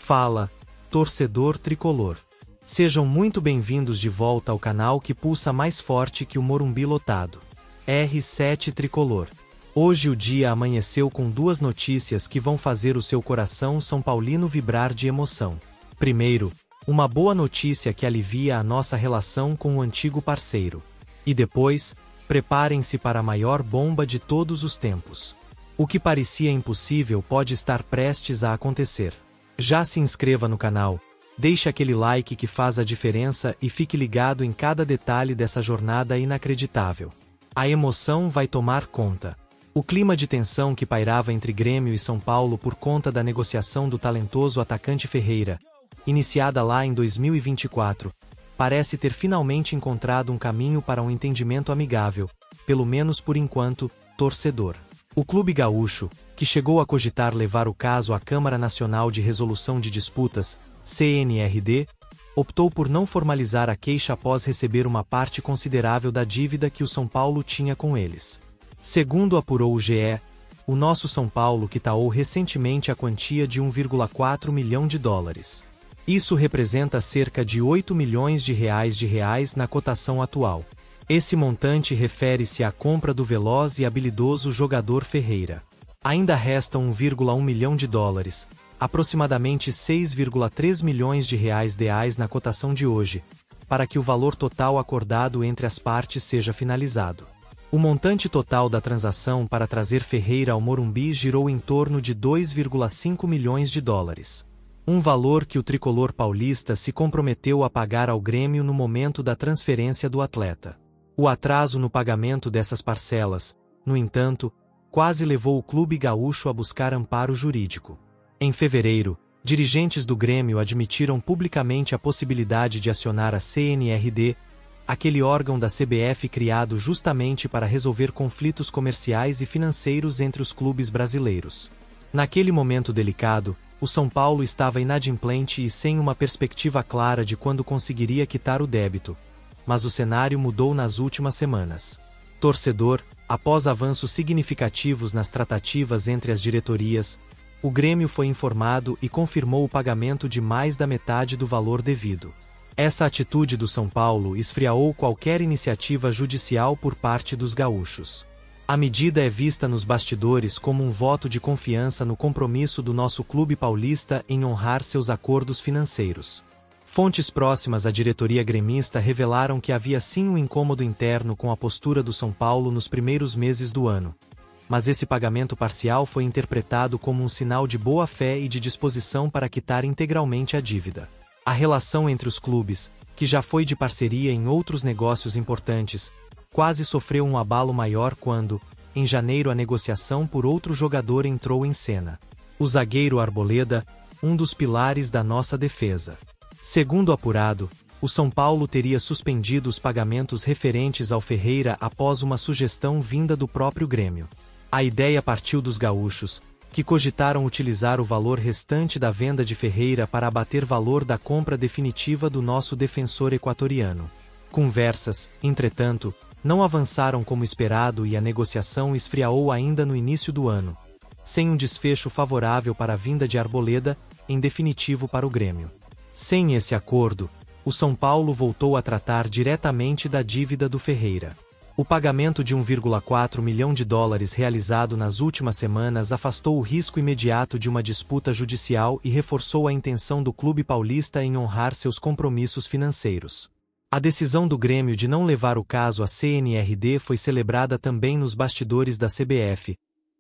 Fala, torcedor tricolor. Sejam muito bem-vindos de volta ao canal que pulsa mais forte que o Morumbi lotado. R7 Tricolor. Hoje o dia amanheceu com duas notícias que vão fazer o seu coração são paulino vibrar de emoção. Primeiro, uma boa notícia que alivia a nossa relação com o antigo parceiro. E depois, preparem-se para a maior bomba de todos os tempos. O que parecia impossível pode estar prestes a acontecer. Já se inscreva no canal, deixe aquele like que faz a diferença e fique ligado em cada detalhe dessa jornada inacreditável. A emoção vai tomar conta. O clima de tensão que pairava entre Grêmio e São Paulo por conta da negociação do talentoso atacante Ferreira, iniciada lá em 2024, parece ter finalmente encontrado um caminho para um entendimento amigável, pelo menos por enquanto, torcedor. O clube gaúcho, que chegou a cogitar levar o caso à Câmara Nacional de Resolução de Disputas, CNRD, optou por não formalizar a queixa após receber uma parte considerável da dívida que o São Paulo tinha com eles. Segundo apurou o GE, o nosso São Paulo quitou recentemente a quantia de 1,4 milhão de dólares. Isso representa cerca de 8 milhões de reais na cotação atual. Esse montante refere-se à compra do veloz e habilidoso jogador Ferreira. Ainda restam 1,1 milhão de dólares, aproximadamente 6,3 milhões de reais na cotação de hoje, para que o valor total acordado entre as partes seja finalizado. O montante total da transação para trazer Ferreira ao Morumbi girou em torno de 2,5 milhões de dólares. Um valor que o tricolor paulista se comprometeu a pagar ao Grêmio no momento da transferência do atleta. O atraso no pagamento dessas parcelas, no entanto, quase levou o clube gaúcho a buscar amparo jurídico. Em fevereiro, dirigentes do Grêmio admitiram publicamente a possibilidade de acionar a CNRD, aquele órgão da CBF criado justamente para resolver conflitos comerciais e financeiros entre os clubes brasileiros. Naquele momento delicado, o São Paulo estava inadimplente e sem uma perspectiva clara de quando conseguiria quitar o débito. Mas o cenário mudou nas últimas semanas. Torcedor, após avanços significativos nas tratativas entre as diretorias, o Grêmio foi informado e confirmou o pagamento de mais da metade do valor devido. Essa atitude do São Paulo esfriou qualquer iniciativa judicial por parte dos gaúchos. A medida é vista nos bastidores como um voto de confiança no compromisso do nosso clube paulista em honrar seus acordos financeiros. Fontes próximas à diretoria gremista revelaram que havia sim um incômodo interno com a postura do São Paulo nos primeiros meses do ano. Mas esse pagamento parcial foi interpretado como um sinal de boa-fé e de disposição para quitar integralmente a dívida. A relação entre os clubes, que já foi de parceria em outros negócios importantes, quase sofreu um abalo maior quando, em janeiro, a negociação por outro jogador entrou em cena. O zagueiro Arboleda, um dos pilares da nossa defesa. Segundo apurado, o São Paulo teria suspendido os pagamentos referentes ao Ferreira após uma sugestão vinda do próprio Grêmio. A ideia partiu dos gaúchos, que cogitaram utilizar o valor restante da venda de Ferreira para abater valor da compra definitiva do nosso defensor equatoriano. Conversas, entretanto, não avançaram como esperado e a negociação esfriou ainda no início do ano, sem um desfecho favorável para a vinda de Arboleda, em definitivo para o Grêmio. Sem esse acordo, o São Paulo voltou a tratar diretamente da dívida do Ferreira. O pagamento de 1,4 milhão de dólares realizado nas últimas semanas afastou o risco imediato de uma disputa judicial e reforçou a intenção do clube paulista em honrar seus compromissos financeiros. A decisão do Grêmio de não levar o caso à CNRD foi celebrada também nos bastidores da CBF,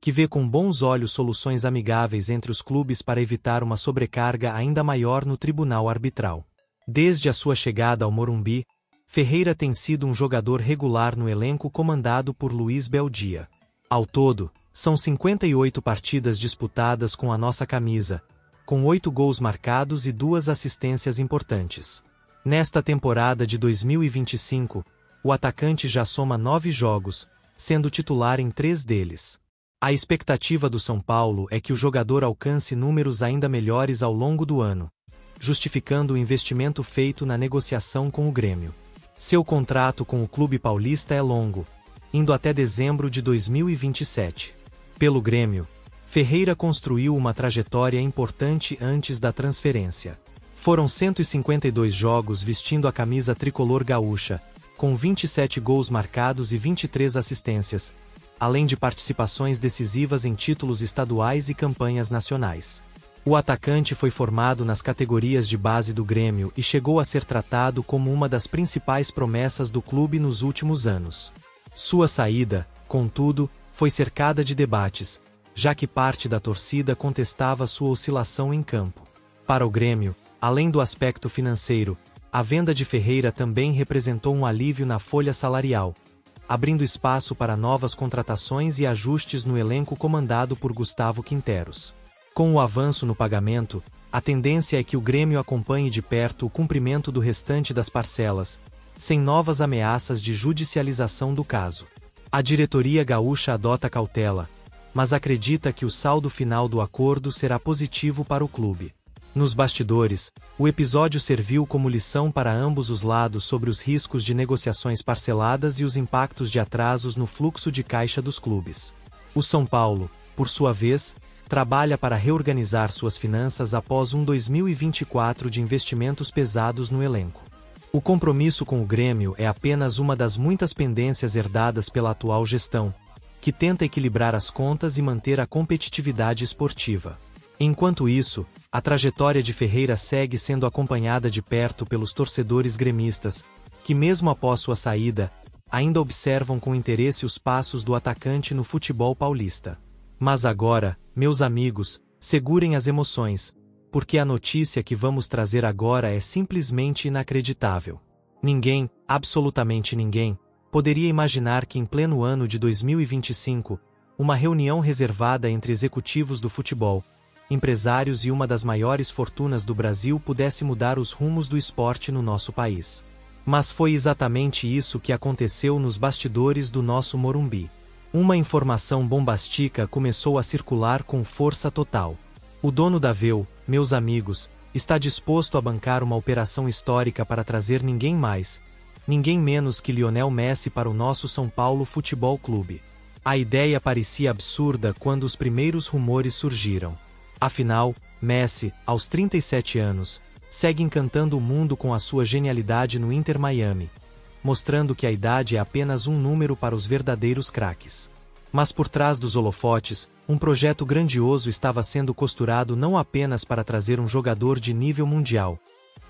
que vê com bons olhos soluções amigáveis entre os clubes para evitar uma sobrecarga ainda maior no tribunal arbitral. Desde a sua chegada ao Morumbi, Ferreira tem sido um jogador regular no elenco comandado por Luiz Beldia. Ao todo, são 58 partidas disputadas com a nossa camisa, com 8 gols marcados e 2 assistências importantes. Nesta temporada de 2025, o atacante já soma 9 jogos, sendo titular em 3 deles. A expectativa do São Paulo é que o jogador alcance números ainda melhores ao longo do ano, justificando o investimento feito na negociação com o Grêmio. Seu contrato com o clube paulista é longo, indo até dezembro de 2027. Pelo Grêmio, Ferreira construiu uma trajetória importante antes da transferência. Foram 152 jogos vestindo a camisa tricolor gaúcha, com 27 gols marcados e 23 assistências, além de participações decisivas em títulos estaduais e campanhas nacionais. O atacante foi formado nas categorias de base do Grêmio e chegou a ser tratado como uma das principais promessas do clube nos últimos anos. Sua saída, contudo, foi cercada de debates, já que parte da torcida contestava sua oscilação em campo. Para o Grêmio, além do aspecto financeiro, a venda de Ferreira também representou um alívio na folha salarial, abrindo espaço para novas contratações e ajustes no elenco comandado por Gustavo Quinteros. Com o avanço no pagamento, a tendência é que o Grêmio acompanhe de perto o cumprimento do restante das parcelas, sem novas ameaças de judicialização do caso. A diretoria gaúcha adota cautela, mas acredita que o saldo final do acordo será positivo para o clube. Nos bastidores, o episódio serviu como lição para ambos os lados sobre os riscos de negociações parceladas e os impactos de atrasos no fluxo de caixa dos clubes. O São Paulo, por sua vez, trabalha para reorganizar suas finanças após um 2024 de investimentos pesados no elenco. O compromisso com o Grêmio é apenas uma das muitas pendências herdadas pela atual gestão, que tenta equilibrar as contas e manter a competitividade esportiva. Enquanto isso, a trajetória de Ferreira segue sendo acompanhada de perto pelos torcedores gremistas, que mesmo após sua saída, ainda observam com interesse os passos do atacante no futebol paulista. Mas agora, meus amigos, segurem as emoções, porque a notícia que vamos trazer agora é simplesmente inacreditável. Ninguém, absolutamente ninguém, poderia imaginar que em pleno ano de 2025, uma reunião reservada entre executivos do futebol, empresários e uma das maiores fortunas do Brasil pudesse mudar os rumos do esporte no nosso país. Mas foi exatamente isso que aconteceu nos bastidores do nosso Morumbi. Uma informação bombástica começou a circular com força total. O dono da Veu, meus amigos, está disposto a bancar uma operação histórica para trazer ninguém mais, ninguém menos que Lionel Messi para o nosso São Paulo Futebol Clube. A ideia parecia absurda quando os primeiros rumores surgiram. Afinal, Messi, aos 37 anos, segue encantando o mundo com a sua genialidade no Inter Miami, mostrando que a idade é apenas um número para os verdadeiros craques. Mas por trás dos holofotes, um projeto grandioso estava sendo costurado não apenas para trazer um jogador de nível mundial,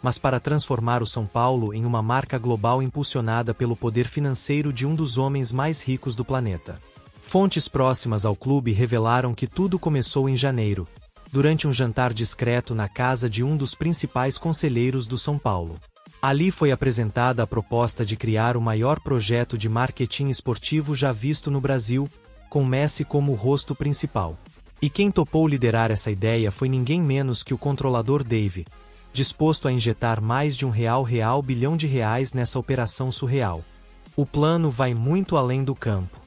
mas para transformar o São Paulo em uma marca global impulsionada pelo poder financeiro de um dos homens mais ricos do planeta. Fontes próximas ao clube revelaram que tudo começou em janeiro, durante um jantar discreto na casa de um dos principais conselheiros do São Paulo. Ali foi apresentada a proposta de criar o maior projeto de marketing esportivo já visto no Brasil, com Messi como o rosto principal. E quem topou liderar essa ideia foi ninguém menos que o controlador Dave, disposto a injetar mais de R$1 bilhão nessa operação surreal. O plano vai muito além do campo.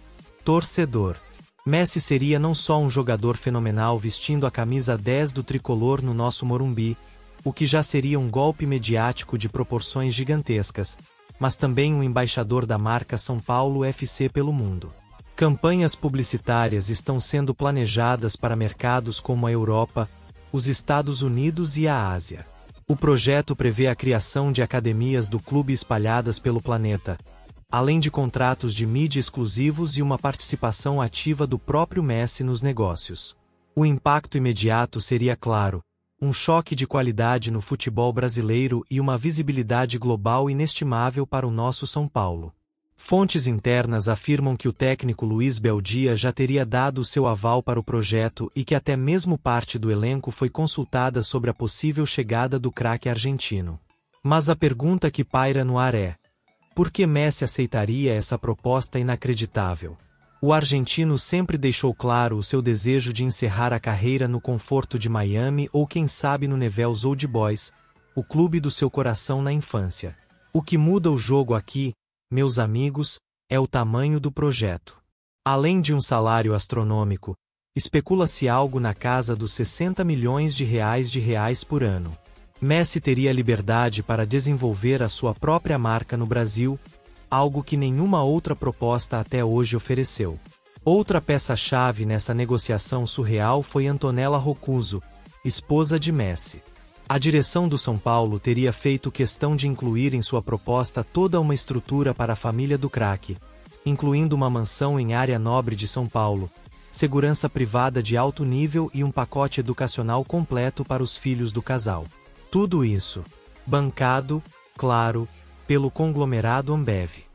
Torcedor. Messi seria não só um jogador fenomenal vestindo a camisa 10 do tricolor no nosso Morumbi, o que já seria um golpe mediático de proporções gigantescas, mas também um embaixador da marca São Paulo FC pelo mundo. Campanhas publicitárias estão sendo planejadas para mercados como a Europa, os Estados Unidos e a Ásia. O projeto prevê a criação de academias do clube espalhadas pelo planeta, além de contratos de mídia exclusivos e uma participação ativa do próprio Messi nos negócios. O impacto imediato seria claro: um choque de qualidade no futebol brasileiro e uma visibilidade global inestimável para o nosso São Paulo. Fontes internas afirmam que o técnico Luiz Beldia já teria dado o seu aval para o projeto e que até mesmo parte do elenco foi consultada sobre a possível chegada do craque argentino. Mas a pergunta que paira no ar é: por que Messi aceitaria essa proposta inacreditável? O argentino sempre deixou claro o seu desejo de encerrar a carreira no conforto de Miami ou quem sabe no Newell's Old Boys, o clube do seu coração na infância. O que muda o jogo aqui, meus amigos, é o tamanho do projeto. Além de um salário astronômico, especula-se algo na casa dos R$60 milhões por ano. Messi teria liberdade para desenvolver a sua própria marca no Brasil, algo que nenhuma outra proposta até hoje ofereceu. Outra peça-chave nessa negociação surreal foi Antonella Roccuzzo, esposa de Messi. A direção do São Paulo teria feito questão de incluir em sua proposta toda uma estrutura para a família do craque, incluindo uma mansão em área nobre de São Paulo, segurança privada de alto nível e um pacote educacional completo para os filhos do casal. Tudo isso, bancado, claro, pelo conglomerado Ambev.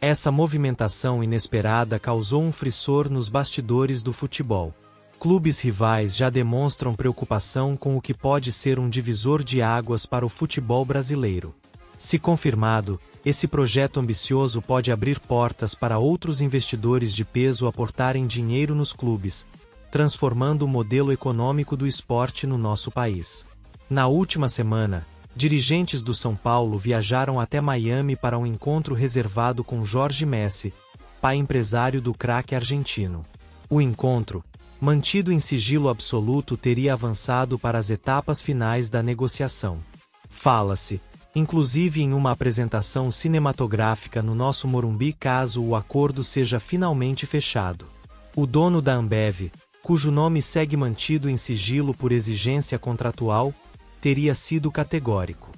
Essa movimentação inesperada causou um frisson nos bastidores do futebol. Clubes rivais já demonstram preocupação com o que pode ser um divisor de águas para o futebol brasileiro. Se confirmado, esse projeto ambicioso pode abrir portas para outros investidores de peso aportarem dinheiro nos clubes, transformando o modelo econômico do esporte no nosso país. Na última semana, dirigentes do São Paulo viajaram até Miami para um encontro reservado com Jorge Messi, pai empresário do craque argentino. O encontro, mantido em sigilo absoluto, teria avançado para as etapas finais da negociação. Fala-se, inclusive, em uma apresentação cinematográfica no nosso Morumbi caso o acordo seja finalmente fechado. O dono da Ambev, cujo nome segue mantido em sigilo por exigência contratual, teria sido categórico.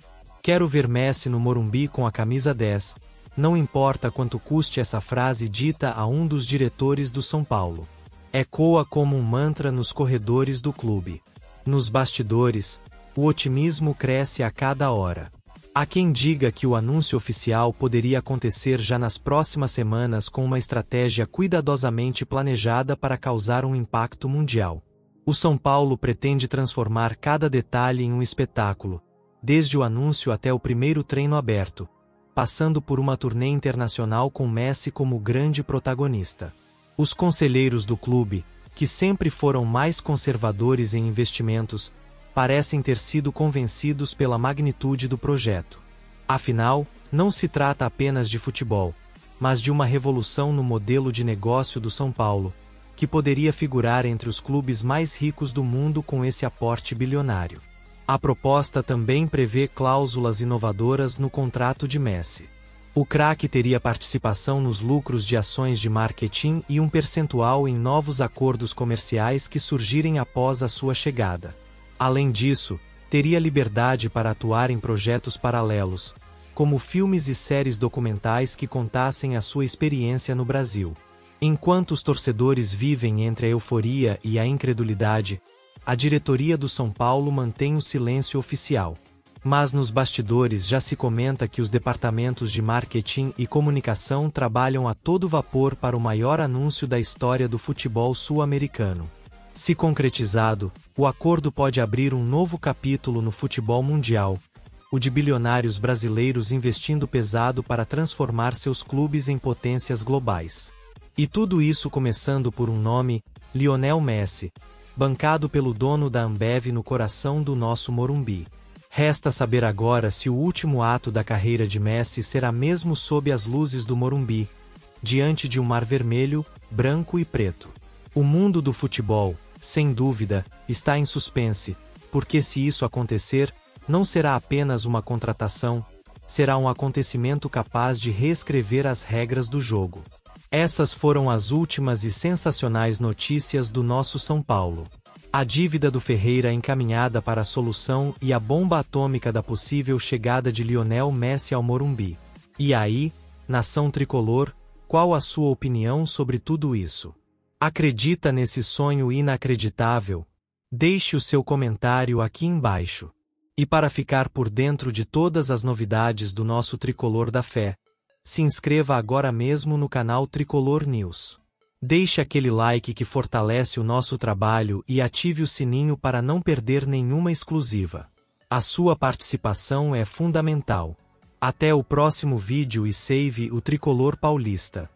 Quero ver Messi no Morumbi com a camisa 10, não importa quanto custe. Essa frase dita a um dos diretores do São Paulo ecoa como um mantra nos corredores do clube. Nos bastidores, o otimismo cresce a cada hora. Há quem diga que o anúncio oficial poderia acontecer já nas próximas semanas com uma estratégia cuidadosamente planejada para causar um impacto mundial. O São Paulo pretende transformar cada detalhe em um espetáculo, desde o anúncio até o primeiro treino aberto, passando por uma turnê internacional com Messi como grande protagonista. Os conselheiros do clube, que sempre foram mais conservadores em investimentos, parecem ter sido convencidos pela magnitude do projeto. Afinal, não se trata apenas de futebol, mas de uma revolução no modelo de negócio do São Paulo, que poderia figurar entre os clubes mais ricos do mundo com esse aporte bilionário. A proposta também prevê cláusulas inovadoras no contrato de Messi. O craque teria participação nos lucros de ações de marketing e um percentual em novos acordos comerciais que surgirem após a sua chegada. Além disso, teria liberdade para atuar em projetos paralelos, como filmes e séries documentais que contassem a sua experiência no Brasil. Enquanto os torcedores vivem entre a euforia e a incredulidade, a diretoria do São Paulo mantém o silêncio oficial. Mas nos bastidores já se comenta que os departamentos de marketing e comunicação trabalham a todo vapor para o maior anúncio da história do futebol sul-americano. Se concretizado, o acordo pode abrir um novo capítulo no futebol mundial, o de bilionários brasileiros investindo pesado para transformar seus clubes em potências globais. E tudo isso começando por um nome, Lionel Messi, bancado pelo dono da Ambev no coração do nosso Morumbi. Resta saber agora se o último ato da carreira de Messi será mesmo sob as luzes do Morumbi, diante de um mar vermelho, branco e preto. O mundo do futebol, sem dúvida, está em suspense, porque se isso acontecer, não será apenas uma contratação, será um acontecimento capaz de reescrever as regras do jogo. Essas foram as últimas e sensacionais notícias do nosso São Paulo. A dívida do Ferreira encaminhada para a solução e a bomba atômica da possível chegada de Lionel Messi ao Morumbi. E aí, nação tricolor, qual a sua opinião sobre tudo isso? Acredita nesse sonho inacreditável? Deixe o seu comentário aqui embaixo. E para ficar por dentro de todas as novidades do nosso Tricolor da Fé, se inscreva agora mesmo no canal Tricolor News. Deixe aquele like que fortalece o nosso trabalho e ative o sininho para não perder nenhuma exclusiva. A sua participação é fundamental. Até o próximo vídeo e save o Tricolor Paulista.